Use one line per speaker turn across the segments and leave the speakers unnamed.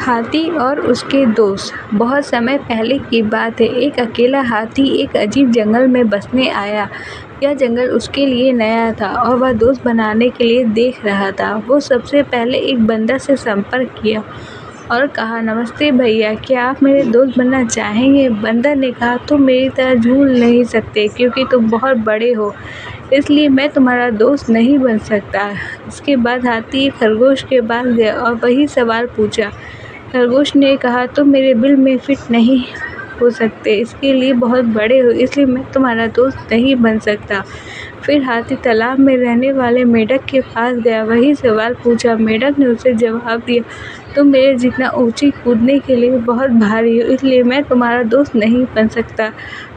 हाथी और उसके दोस्त। बहुत समय पहले की बात है। एक अकेला हाथी एक अजीब जंगल में बसने आया। यह जंगल उसके लिए नया था और वह दोस्त बनाने के लिए देख रहा था। वो सबसे पहले एक बंदर से संपर्क किया और कहा, नमस्ते भैया, क्या आप मेरे दोस्त बनना चाहेंगे? बंदर ने कहा, तुम मेरी तरह झूल नहीं सकते क्योंकि तुम बहुत बड़े हो, इसलिए मैं तुम्हारा दोस्त नहीं बन सकता। इसके बाद हाथी एक खरगोश के पास गया और वही सवाल पूछा। खरगोश ने कहा, तुम मेरे बिल में फिट नहीं हो सकते, इसके लिए बहुत बड़े हो, इसलिए मैं तुम्हारा दोस्त नहीं बन सकता। फिर हाथी तालाब में रहने वाले मेंढक के पास गया, वही सवाल पूछा। मेंढक ने उसे जवाब दिया, तुम मेरे जितना ऊंची कूदने के लिए बहुत भारी हो, इसलिए मैं तुम्हारा दोस्त नहीं बन सकता।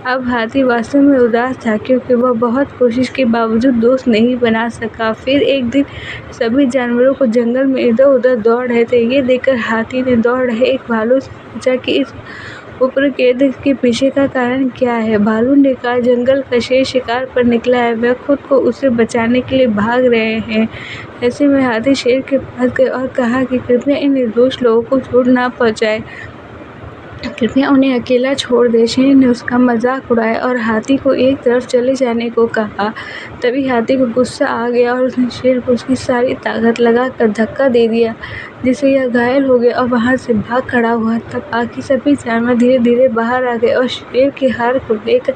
अब हाथी वास्तव में उदास था क्योंकि वह बहुत कोशिश के बावजूद दोस्त नहीं बना सका। फिर एक दिन सभी जानवरों को जंगल में इधर उधर दौड़ रहे थे। ये देखकर हाथी ने दौड़ रहे एक भालू से पूछा कि इस उपरकेंद्र के पीछे का कारण क्या है। भालू ने कहा, जंगल का शेर शिकार पर निकला है, वह खुद को उसे बचाने के लिए भाग रहे हैं। ऐसे में हाथी शेर के पास गए और कहा कि कृपया इन निर्दोष लोगों को चोट ना पहुंचाए, कृपया उन्हें अकेला छोड़ दें। शेर ने उसका मजाक उड़ाया और हाथी को एक तरफ चले जाने को कहा। तभी हाथी को गुस्सा आ गया और उसने शेर को उसकी सारी ताकत लगाकर धक्का दे दिया, जिससे यह घायल हो गया और वहां से भाग खड़ा हुआ। तब बाकी सभी जानवर धीरे धीरे बाहर आ गए और शेर की हार को लेकर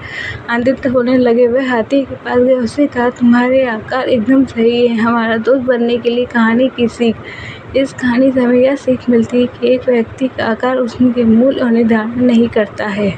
आनंदित होने लगे। वह हाथी के पास गए, उससे कहा, तुम्हारे आकार एकदम सही है। हमारा दोस्त बनने के लिए कहानी की सीख। इस कहानी से हमें यह सीख मिलती है कि एक व्यक्ति का आकार उसके मूल और निर्धारण नहीं करता है।